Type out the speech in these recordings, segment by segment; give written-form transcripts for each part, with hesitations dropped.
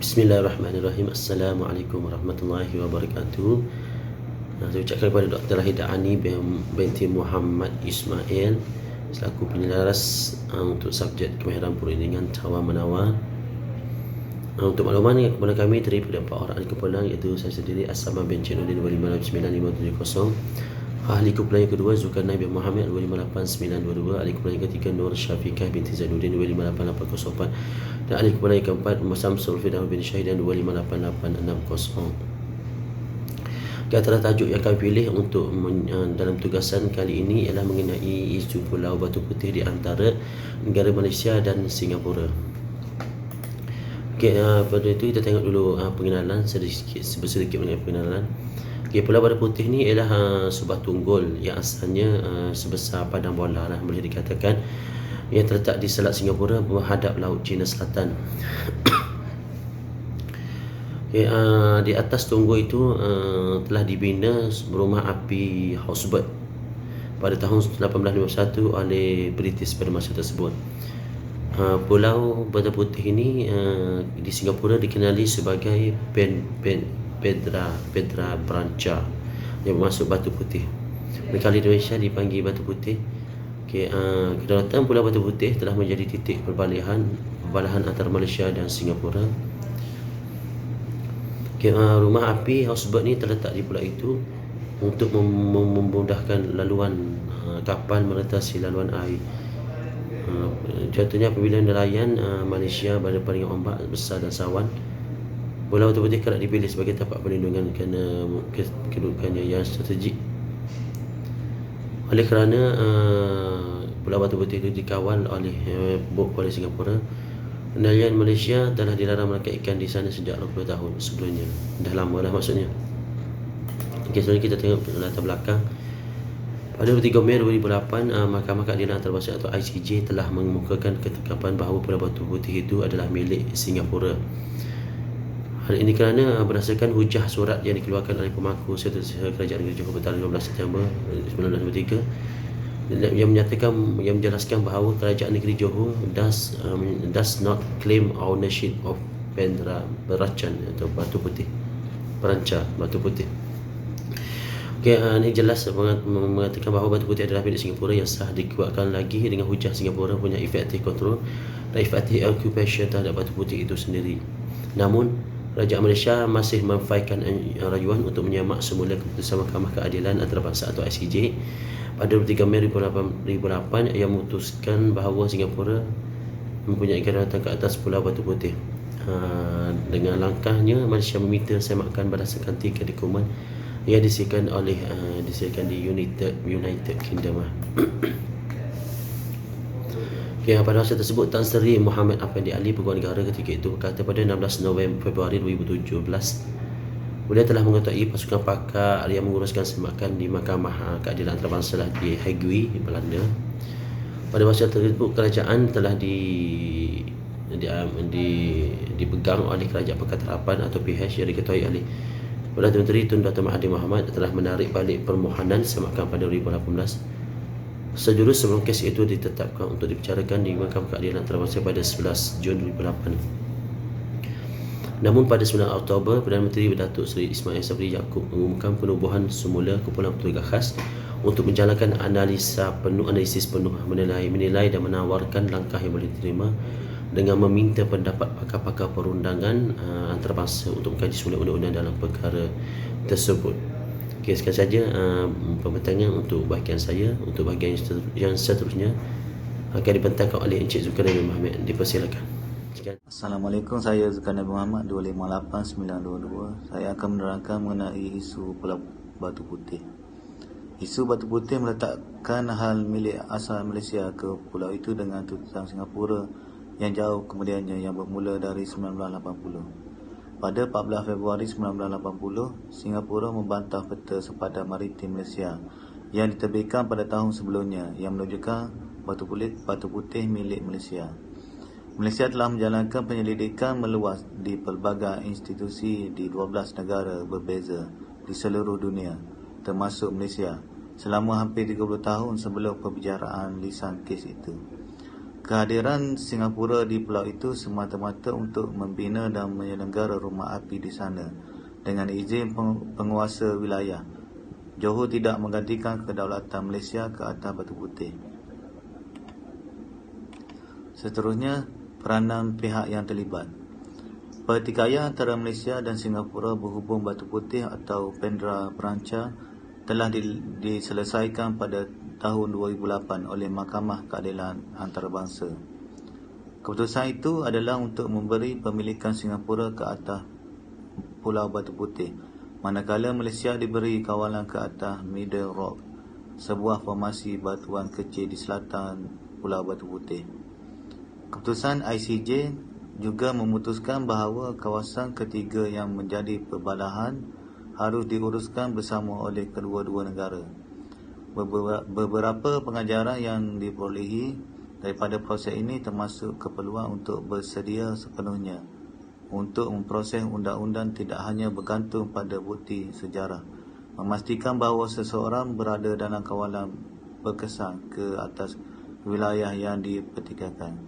Bismillahirrahmanirrahim. Assalamualaikum warahmatullahi wabarakatuh. Saya ucapkan kepada Dr. Rahida Ani binti Muhammad Ismail selaku penyelaras untuk subjek kemahiran perundingan tawar menawar. Untuk makluman kepada kami daripada 4 orang ahli kumpulan, iaitu saya sendiri As-Samad bin Cinuddin 2599570, ahli kumpulan yang kedua Zulkarnain bin Muhammad 258-922, ahli kumpulan yang ketiga Nur Syafiqah binti Zainuddin 258-804, dan ahli kumpulan yang keempat Samsul Firdaus bin Syahidan 258-860. Di antara tajuk yang kami pilih untuk dalam tugasan kali ini ialah mengenai isu Pulau Batu Putih di antara negara Malaysia dan Singapura. Okey, pada itu kita tengok dulu pengenalan sedikit mengenai pengenalan. Okey, Pulau Batu Putih ni ialah sebuah tunggul yang asalnya sebesar padang bola lah, boleh dikatakan, yang terletak di Selat Singapura menghadap Laut Cina Selatan. Okay, di atas tunggul itu telah dibina rumah api Housebird pada tahun 1851 oleh British pada masa tersebut. Pulau Batu Putih ini di Singapura dikenali sebagai Pedra Branca, yang bermaksud batu putih. Mereka di Indonesia dipanggil Batu Putih. Okay, kedaulatan Pulau Batu Putih telah menjadi titik perbalahan antara Malaysia dan Singapura. Okay, rumah api Housebird ni terletak di pulau itu untuk memudahkan laluan kapal meretasi laluan air. Contohnya apabila nelayan Malaysia berada pada ombak besar dan sawan, Pulau Batu Putih kerap dipilih sebagai tempat perlindungan kerana kedudukannya yang strategik. Oleh kerana Pulau Batu Putih itu dikawal oleh bot polis Singapura, nelayan Malaysia telah dilarang menangkap ikan di sana sejak 20 tahun sebelumnya. Dah lama dah maksudnya. Okey, selanjutnya kita tengok latar belakang. Pada 3 Mei 2008, Mahkamah Keadilan Antarabangsa atau ICJ telah mengemukakan ketetapan bahawa Pulau Batu Putih itu adalah milik Singapura. Hal ini kerana berdasarkan hujah surat yang dikeluarkan oleh pemangku Setiausaha Kerajaan Negeri Johor pada 15 September 1993 yang menjelaskan bahawa Kerajaan Negeri Johor does not claim ownership of Pedra Branca atau Batu Putih. Batu Putih. Okay, ini jelas mengatakan bahawa Batu Putih adalah milik Singapura yang sah, dikuatkan lagi dengan hujah Singapura punya effective control dan effective occupation terhadap Batu Putih itu sendiri. Namun, Kerajaan Malaysia masih memfailkan rayuan untuk menyemak semula keputusan Mahkamah Keadilan Antarabangsa atau ICJ pada 23 Mei 2008 yang memutuskan bahawa Singapura mempunyai kedaulatan ke atas Pulau Batu Putih. Dengan langkahnya, Malaysia meminta semakan berdasarkan 3 dokumen yang disediakan di United Kingdom. Okay, pada masa tersebut, Tan Sri Muhammad Afandi Ali, Pegawai Negara ketika itu, berkata pada 16 Februari 2017 beliau telah mengetahui pasukan pakar yang menguruskan semakan di Mahkamah Keadilan Antarabangsa di Hague, Belanda. Pada masa tersebut, kerajaan telah dipegang oleh Kerajaan Pakatan Harapan atau PH yang diketuai oleh Perdana Menteri Tun Dr. Mahathir Mohamad, telah menarik balik permohonan semakan pada 2018. Sejurus sebelum kes itu ditetapkan untuk dibicarakan di Mahkamah Keadilan Antarabangsa pada 11 Jun 2008. Namun pada 9 Oktober, Perdana Menteri Datuk Seri Ismail Sabri Yaakob mengumumkan penubuhan semula kumpulan petugas khas untuk menjalankan analisis penuh, menilai dan menawarkan langkah yang boleh diterima dengan meminta pendapat pakar-pakar perundangan antarabangsa untuk mengkaji semula undang-undang dalam perkara tersebut. Okey, sekian saja pembentangan untuk bahagian saya. Untuk bahagian yang seterusnya akan dibentangkan oleh Encik Zulkarnain bin Muhammad. Dipersilakan. Assalamualaikum, saya Zulkarnain bin Muhammad 258-922. Saya akan menerangkan mengenai isu Pulau Batu Putih. Isu Batu Putih meletakkan hal milik asal Malaysia ke pulau itu dengan tuntutan Singapura yang jauh kemudiannya yang bermula dari 1980. Pada 14 Februari 1980, Singapura membantah peta sepadan maritim Malaysia yang diterbitkan pada tahun sebelumnya yang menunjukkan Batu Putih milik Malaysia. Malaysia telah menjalankan penyelidikan meluas di pelbagai institusi di 12 negara berbeza di seluruh dunia, termasuk Malaysia, selama hampir 30 tahun sebelum pembicaraan lisan kes itu. Kehadiran Singapura di pulau itu semata-mata untuk membina dan menyelenggara rumah api di sana dengan izin penguasa wilayah. Johor tidak menggantikan kedaulatan Malaysia ke atas Batu Putih. Seterusnya, peranan pihak yang terlibat. Pertikaian antara Malaysia dan Singapura berhubung Batu Putih atau Petra Peranca telah diselesaikan pada tahun 2008 oleh Mahkamah Keadilan Antarabangsa. Keputusan itu adalah untuk memberi pemilikan Singapura ke atas Pulau Batu Putih, manakala Malaysia diberi kawalan ke atas Middle Rock, sebuah formasi batuan kecil di selatan Pulau Batu Putih. Keputusan ICJ juga memutuskan bahawa kawasan ketiga yang menjadi perbalahan harus diuruskan bersama oleh kedua-dua negara. Beberapa pengajaran yang diperolehi daripada proses ini termasuk keperluan untuk bersedia sepenuhnya untuk memproses undang-undang tidak hanya bergantung pada bukti sejarah, memastikan bahawa seseorang berada dalam kawalan berkesan ke atas wilayah yang dipertikaikan.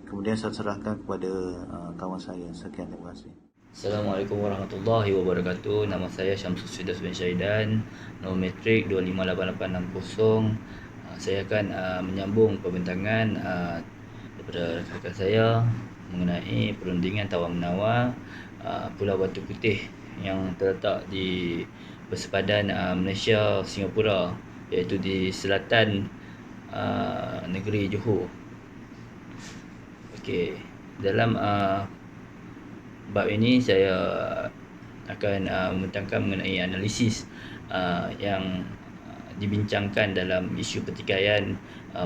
Kemudian saya serahkan kepada kawan saya. Sekian, terima kasih. Assalamualaikum warahmatullahi wabarakatuh. Nama saya Syamsul Firdaus bin Syaidan, nombor metrik 258860. Saya akan menyambung perbincangan daripada rakan saya mengenai perundingan tawar-menawar Pulau Batu Putih yang terletak di bersepadan Malaysia Singapura, iaitu di selatan negeri Johor. Okey, dalam bab ini saya akan membentangkan mengenai analisis yang dibincangkan dalam isu pertikaian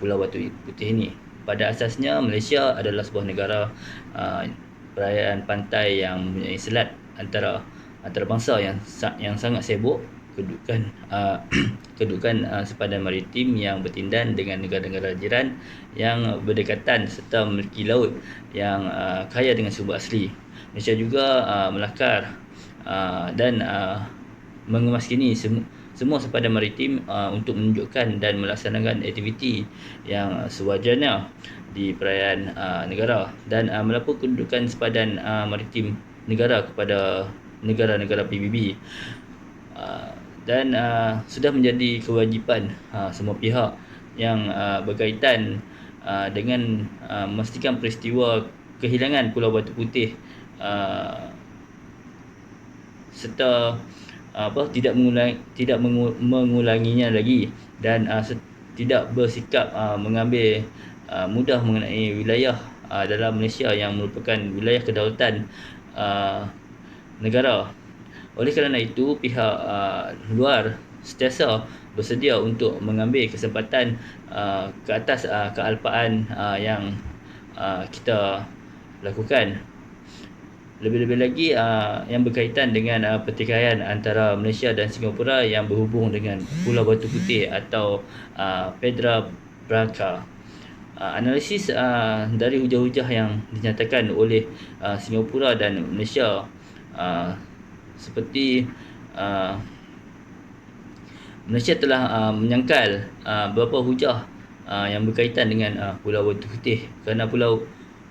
Pulau Batu Putih ini. Pada asasnya, Malaysia adalah sebuah negara perayaan pantai yang mempunyai selat antarabangsa yang sangat sibuk, kedudukan sepadan maritim yang bertindan dengan negara-negara jiran yang berdekatan serta memiliki laut yang kaya dengan sumber asli. Malaysia juga melakar dan mengemaskini semua sepadan maritim untuk menunjukkan dan melaksanakan aktiviti yang sewajarnya di perayaan negara dan melapor kedudukan sepadan maritim negara kepada negara-negara PBB. Dan sudah menjadi kewajipan semua pihak yang berkaitan dengan memastikan peristiwa kehilangan Pulau Batu Putih serta tidak mengulanginya lagi dan tidak bersikap mengambil mudah mengenai wilayah dalam Malaysia yang merupakan wilayah kedaulatan negara. Oleh kerana itu, pihak luar sentiasa bersedia untuk mengambil kesempatan ke atas kealpaan yang kita lakukan. Lebih-lebih lagi yang berkaitan dengan pertikaian antara Malaysia dan Singapura yang berhubung dengan Pulau Batu Putih atau Petra Peranca. Analisis dari hujah-hujah yang dinyatakan oleh Singapura dan Malaysia seperti Malaysia telah menyangkal beberapa hujah yang berkaitan dengan Pulau Batu Putih kerana Pulau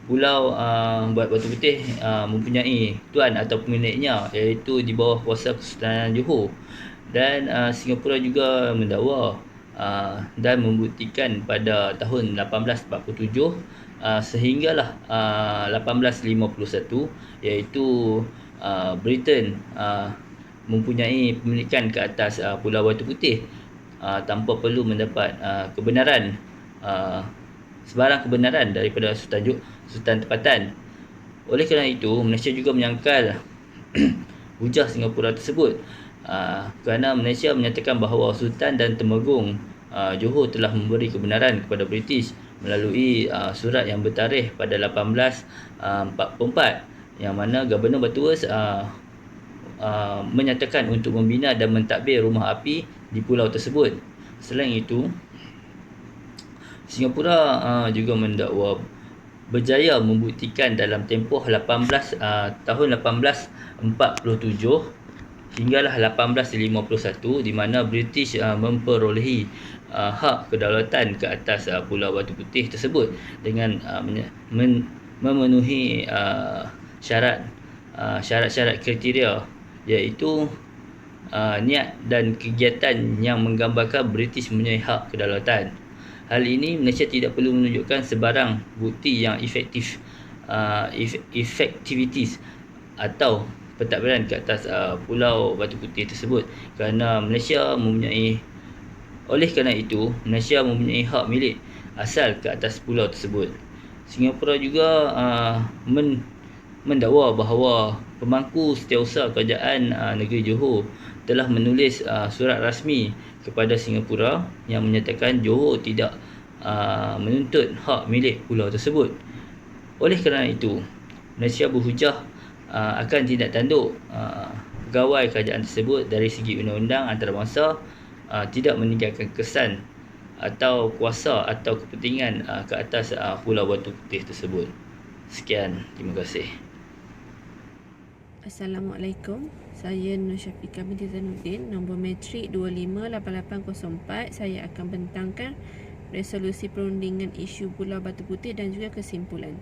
Batu Putih mempunyai tuan atau pemiliknya, iaitu di bawah kuasa Kesultanan Johor, dan Singapura juga mendakwa dan membuktikan pada tahun 1847 sehinggalah 1851, iaitu Britain mempunyai pemilikan ke atas Pulau Batu Putih tanpa perlu mendapat sebarang kebenaran daripada Sultan tempatan. Oleh kerana itu, Malaysia juga menyangkal hujah Singapura tersebut kerana Malaysia menyatakan bahawa Sultan dan Temenggung Johor telah memberi kebenaran kepada British melalui surat yang bertarikh pada 1844 yang mana Gubernur Batuas menyatakan untuk membina dan mentadbir rumah api di pulau tersebut. Selain itu, Singapura juga mendakwa berjaya membuktikan dalam tempoh tahun 1847 hinggalah 1851 di mana British memperolehi hak kedaulatan ke atas Pulau Batu Putih tersebut dengan memenuhi syarat-syarat kriteria, iaitu niat dan kegiatan yang menggambarkan British mempunyai hak kedaulatan. Hal ini Malaysia tidak perlu menunjukkan sebarang bukti yang efektivitas atau pentadbiran ke atas Pulau Batu Putih tersebut, kerana oleh kerana itu Malaysia mempunyai hak milik asal ke atas pulau tersebut. Singapura juga mendakwa bahawa pemangku setiausaha kerajaan negeri Johor telah menulis surat rasmi kepada Singapura yang menyatakan Johor tidak menuntut hak milik pulau tersebut. Oleh kerana itu, Malaysia berhujah akan tindak tanduk pegawai kerajaan tersebut dari segi undang-undang antarabangsa tidak meninggalkan kesan atau kuasa atau kepentingan ke atas Pulau Batu Putih tersebut. Sekian, terima kasih. Assalamualaikum. Saya Nur Syafiqah binti Zainuddin, nombor matrik 258804. Saya akan bentangkan resolusi perundingan isu Pulau Batu Putih dan juga kesimpulan.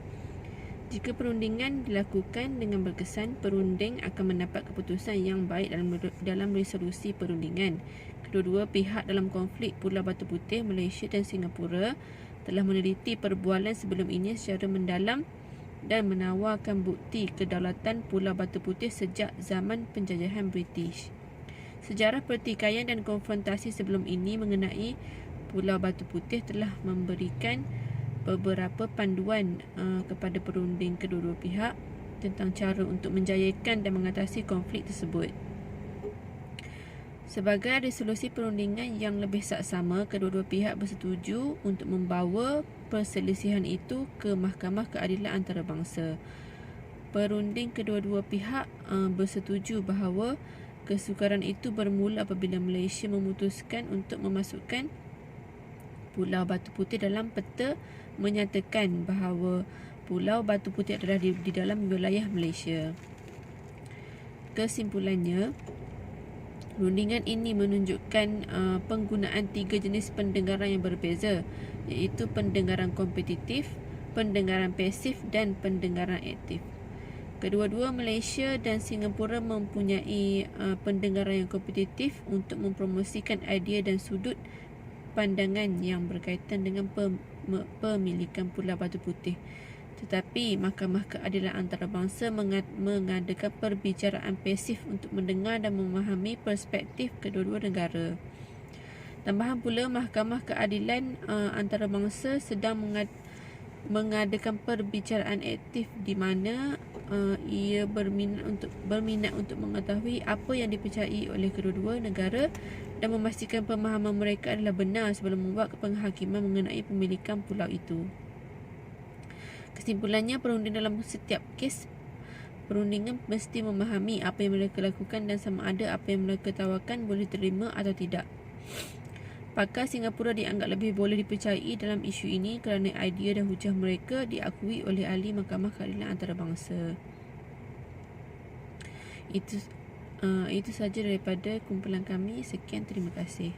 Jika perundingan dilakukan dengan berkesan, perunding akan mendapat keputusan yang baik dalam resolusi perundingan. Kedua-dua pihak dalam konflik Pulau Batu Putih, Malaysia dan Singapura, telah meneliti perbualan sebelum ini secara mendalam dan menawarkan bukti kedaulatan Pulau Batu Putih sejak zaman penjajahan British. Sejarah pertikaian dan konfrontasi sebelum ini mengenai Pulau Batu Putih telah memberikan beberapa panduan kepada perunding kedua-dua pihak tentang cara untuk menjayakan dan mengatasi konflik tersebut. Sebagai resolusi perundingan yang lebih saksama, kedua-dua pihak bersetuju untuk membawa perselisihan itu ke Mahkamah Keadilan Antarabangsa. Perunding kedua-dua pihak bersetuju bahawa kesukaran itu bermula apabila Malaysia memutuskan untuk memasukkan Pulau Batu Putih dalam peta, menyatakan bahawa Pulau Batu Putih adalah di dalam wilayah Malaysia. Kesimpulannya, rundingan ini menunjukkan penggunaan 3 jenis pendengaran yang berbeza, iaitu pendengaran kompetitif, pendengaran pasif dan pendengaran aktif. Kedua-dua Malaysia dan Singapura mempunyai pendengaran yang kompetitif untuk mempromosikan idea dan sudut pandangan yang berkaitan dengan pemilikan Pulau Batu Putih. Tetapi Mahkamah Keadilan Antarabangsa mengadakan perbicaraan pasif untuk mendengar dan memahami perspektif kedua-dua negara. Tambahan pula, Mahkamah Keadilan Antarabangsa sedang mengadakan perbicaraan aktif di mana ia berminat untuk mengetahui apa yang dipercayai oleh kedua-dua negara dan memastikan pemahaman mereka adalah benar sebelum membuat penghakiman mengenai pemilikan pulau itu. Kesimpulannya, perunding dalam setiap kes perundingan mesti memahami apa yang mereka lakukan dan sama ada apa yang mereka tawarkan boleh diterima atau tidak. Pakar Singapura dianggap lebih boleh dipercayai dalam isu ini kerana idea dan hujah mereka diakui oleh ahli Mahkamah Keadilan Antarabangsa. Itu sahaja daripada kumpulan kami. Sekian, terima kasih.